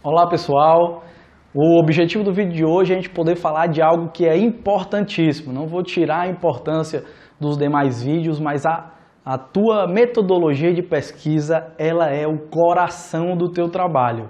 Olá pessoal, o objetivo do vídeo de hoje é a gente poder falar de algo que é importantíssimo. Não vou tirar a importância dos demais vídeos, mas a tua metodologia de pesquisa, ela é o coração do teu trabalho.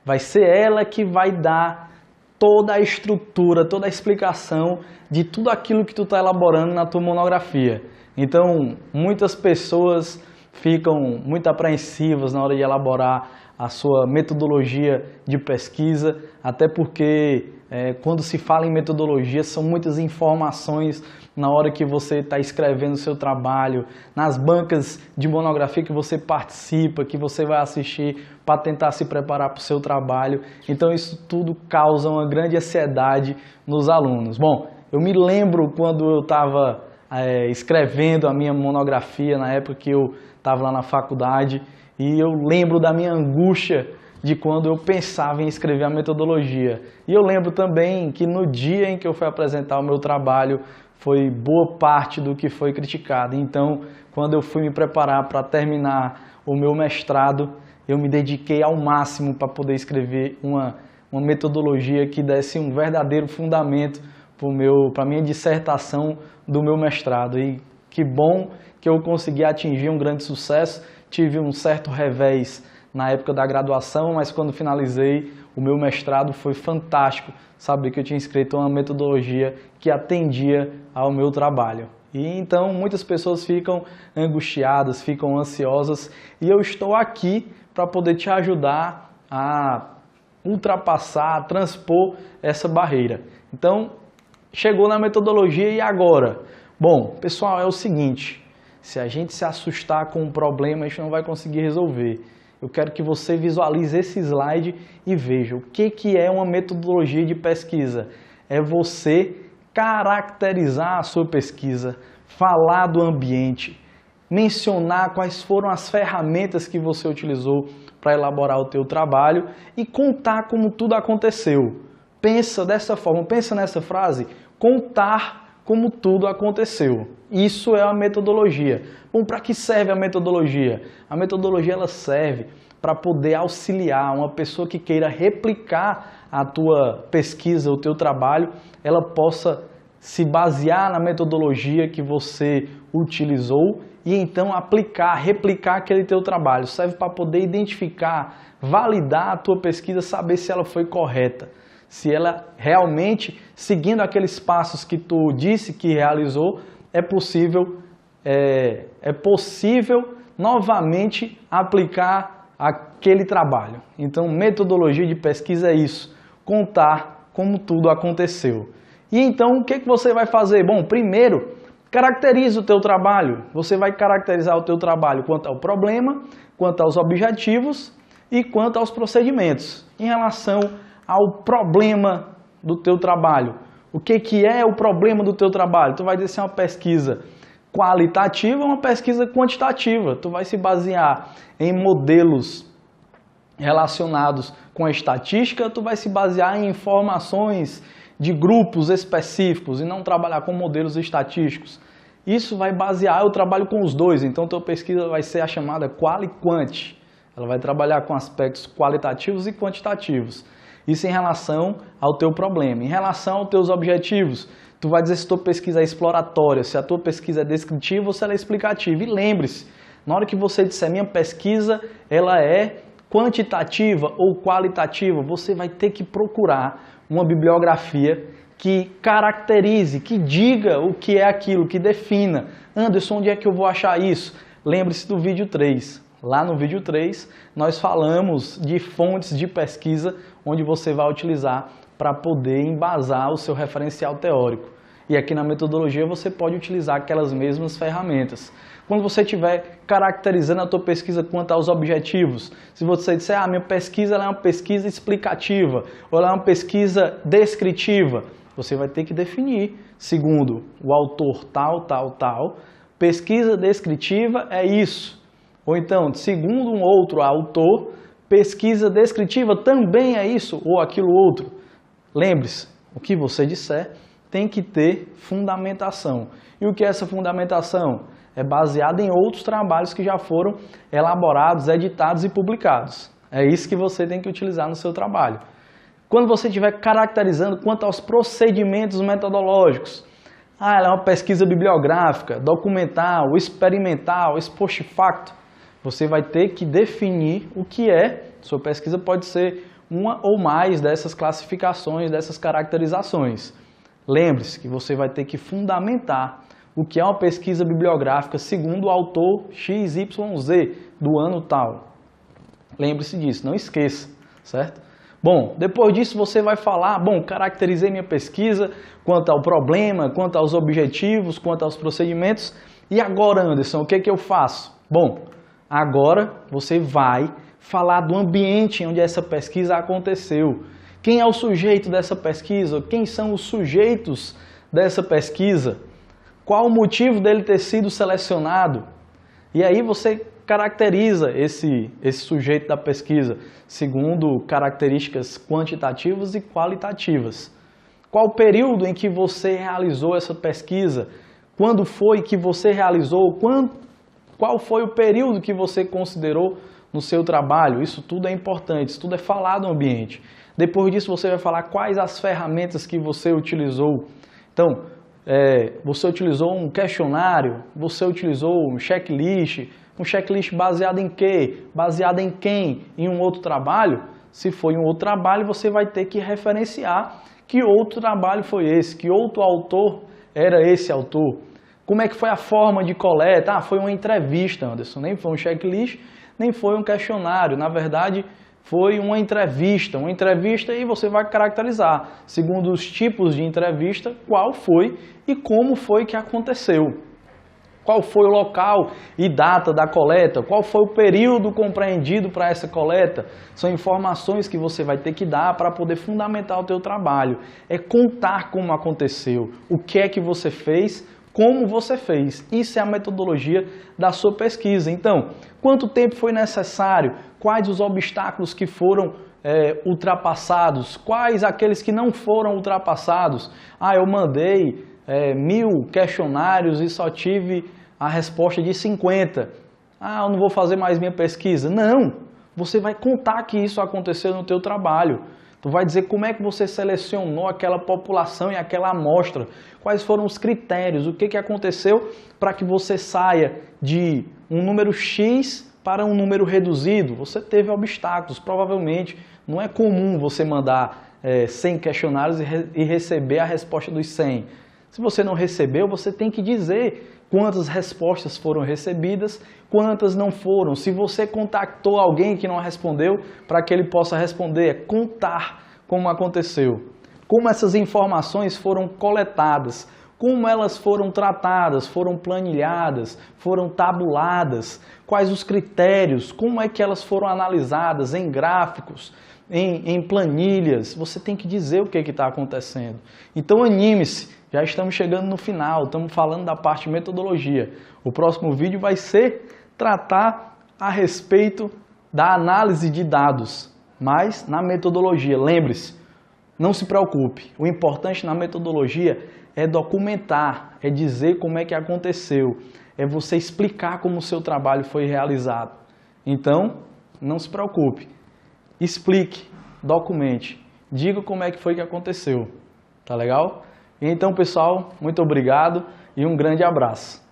Vai ser ela que vai dar toda a estrutura, toda a explicação de tudo aquilo que tu está elaborando na tua monografia. Então, muitas pessoas ficam muito apreensivas na hora de elaborar a sua metodologia de pesquisa, até porque quando se fala em metodologia são muitas informações na hora que você está escrevendo o seu trabalho, nas bancas de monografia que você participa, que você vai assistir para tentar se preparar para o seu trabalho. Então isso tudo causa uma grande ansiedade nos alunos. Bom, eu me lembro quando eu estava escrevendo a minha monografia, na época que eu estava lá na faculdade, e eu lembro da minha angústia de quando eu pensava em escrever a metodologia. E eu lembro também que no dia em que eu fui apresentar o meu trabalho, foi boa parte do que foi criticado. Então, quando eu fui me preparar para terminar o meu mestrado, eu me dediquei ao máximo para poder escrever uma metodologia que desse um verdadeiro fundamento para a minha dissertação do meu mestrado. E que bom que eu consegui atingir um grande sucesso. Tive um certo revés na época da graduação, mas quando finalizei o meu mestrado foi fantástico saber que eu tinha escrito uma metodologia que atendia ao meu trabalho. E então muitas pessoas ficam angustiadas, ficam ansiosas, e eu estou aqui para poder te ajudar a ultrapassar, a transpor essa barreira. Então, chegou na metodologia e agora? Bom, pessoal, é o seguinte: se a gente se assustar com um problema, a gente não vai conseguir resolver. Eu quero que você visualize esse slide e veja o que é uma metodologia de pesquisa. É você caracterizar a sua pesquisa, falar do ambiente, mencionar quais foram as ferramentas que você utilizou para elaborar o teu trabalho e contar como tudo aconteceu. Pensa dessa forma, pensa nessa frase: contar como tudo aconteceu. Isso é a metodologia. Bom, para que serve a metodologia? A metodologia ela serve para poder auxiliar uma pessoa que queira replicar a tua pesquisa, o teu trabalho, ela possa se basear na metodologia que você utilizou e então replicar aquele teu trabalho. Serve para poder identificar, validar a tua pesquisa, saber se ela foi correta. Se ela realmente, seguindo aqueles passos que tu disse que realizou, é possível novamente aplicar aquele trabalho. Então, metodologia de pesquisa é isso: contar como tudo aconteceu. E então, o que você vai fazer? Bom, primeiro, caracteriza o teu trabalho. Você vai caracterizar o teu trabalho quanto ao problema, quanto aos objetivos e quanto aos procedimentos. Em relação ao problema do teu trabalho. O que é o problema do teu trabalho? Tu vai dizer se é uma pesquisa qualitativa ou uma pesquisa quantitativa. Tu vai se basear em modelos relacionados com a estatística, tu vai se basear em informações de grupos específicos e não trabalhar com modelos estatísticos. Isso vai basear o trabalho com os dois, então tua pesquisa vai ser a chamada quali-quant. Ela vai trabalhar com aspectos qualitativos e quantitativos. Isso em relação ao teu problema. Em relação aos teus objetivos, tu vai dizer se a tua pesquisa é exploratória, se a tua pesquisa é descritiva ou se ela é explicativa. E lembre-se, na hora que você disser minha pesquisa ela é quantitativa ou qualitativa, você vai ter que procurar uma bibliografia que caracterize, que diga o que é aquilo, que defina. Anderson, onde é que eu vou achar isso? Lembre-se do vídeo 3. Lá no vídeo 3, nós falamos de fontes de pesquisa onde você vai utilizar para poder embasar o seu referencial teórico. E aqui na metodologia você pode utilizar aquelas mesmas ferramentas. Quando você estiver caracterizando a tua pesquisa quanto aos objetivos, se você disser, minha pesquisa ela é uma pesquisa explicativa, ou ela é uma pesquisa descritiva, você vai ter que definir, segundo o autor tal, pesquisa descritiva é isso. Ou então, segundo um outro autor, pesquisa descritiva também é isso ou aquilo outro. Lembre-se, o que você disser tem que ter fundamentação. E o que é essa fundamentação? É baseada em outros trabalhos que já foram elaborados, editados e publicados. É isso que você tem que utilizar no seu trabalho. Quando você estiver caracterizando quanto aos procedimentos metodológicos, ela é uma pesquisa bibliográfica, documental, experimental, ex post facto, você vai ter que definir o que é. Sua pesquisa pode ser uma ou mais dessas classificações, dessas caracterizações. Lembre-se que você vai ter que fundamentar o que é uma pesquisa bibliográfica segundo o autor XYZ do ano tal. Lembre-se disso, não esqueça, certo? Bom, depois disso você vai falar, caracterizei minha pesquisa quanto ao problema, quanto aos objetivos, quanto aos procedimentos. E agora, Anderson, o que é que eu faço? Bom, agora você vai falar do ambiente onde essa pesquisa aconteceu. Quem é o sujeito dessa pesquisa? Quem são os sujeitos dessa pesquisa? Qual o motivo dele ter sido selecionado? E aí você caracteriza esse sujeito da pesquisa segundo características quantitativas e qualitativas. Qual o período em que você realizou essa pesquisa? Quando foi que você realizou? Qual foi o período que você considerou no seu trabalho? Isso tudo é importante, isso tudo é falado no ambiente. Depois disso você vai falar quais as ferramentas que você utilizou. Então, você utilizou um questionário, você utilizou um checklist baseado em quê? Baseado em quem? Em um outro trabalho? Se for em um outro trabalho, você vai ter que referenciar que outro trabalho foi esse, que outro autor era esse autor. Como é que foi a forma de coleta? Foi uma entrevista, Anderson, nem foi um checklist, nem foi um questionário. Na verdade, foi uma entrevista e você vai caracterizar, segundo os tipos de entrevista, qual foi e como foi que aconteceu. Qual foi o local e data da coleta, qual foi o período compreendido para essa coleta. São informações que você vai ter que dar para poder fundamentar o teu trabalho. É contar como aconteceu, o que é que você fez, como você fez. Isso é a metodologia da sua pesquisa. Então, quanto tempo foi necessário? Quais os obstáculos que foram ultrapassados? Quais aqueles que não foram ultrapassados? Eu mandei 1000 questionários e só tive a resposta de 50. Eu não vou fazer mais minha pesquisa. Não! Você vai contar que isso aconteceu no teu trabalho. Tu vai dizer como é que você selecionou aquela população e aquela amostra. Quais foram os critérios, o que aconteceu para que você saia de um número X para um número reduzido. Você teve obstáculos, provavelmente. Não é comum você mandar 100 questionários e receber a resposta dos 100. Se você não recebeu, você tem que dizer quantas respostas foram recebidas, quantas não foram. Se você contactou alguém que não respondeu, para que ele possa responder, é contar como aconteceu. Como essas informações foram coletadas, como elas foram tratadas, foram planilhadas, foram tabuladas, quais os critérios, como é que elas foram analisadas em gráficos, em planilhas. Você tem que dizer o que está acontecendo. Então anime-se, já estamos chegando no final, estamos falando da parte de metodologia. O próximo vídeo vai ser tratar a respeito da análise de dados, mas na metodologia. Lembre-se, não se preocupe, o importante na metodologia é documentar, é dizer como é que aconteceu, é você explicar como o seu trabalho foi realizado. Então, não se preocupe, explique, documente, diga como é que foi que aconteceu, tá legal? Então, pessoal, muito obrigado e um grande abraço.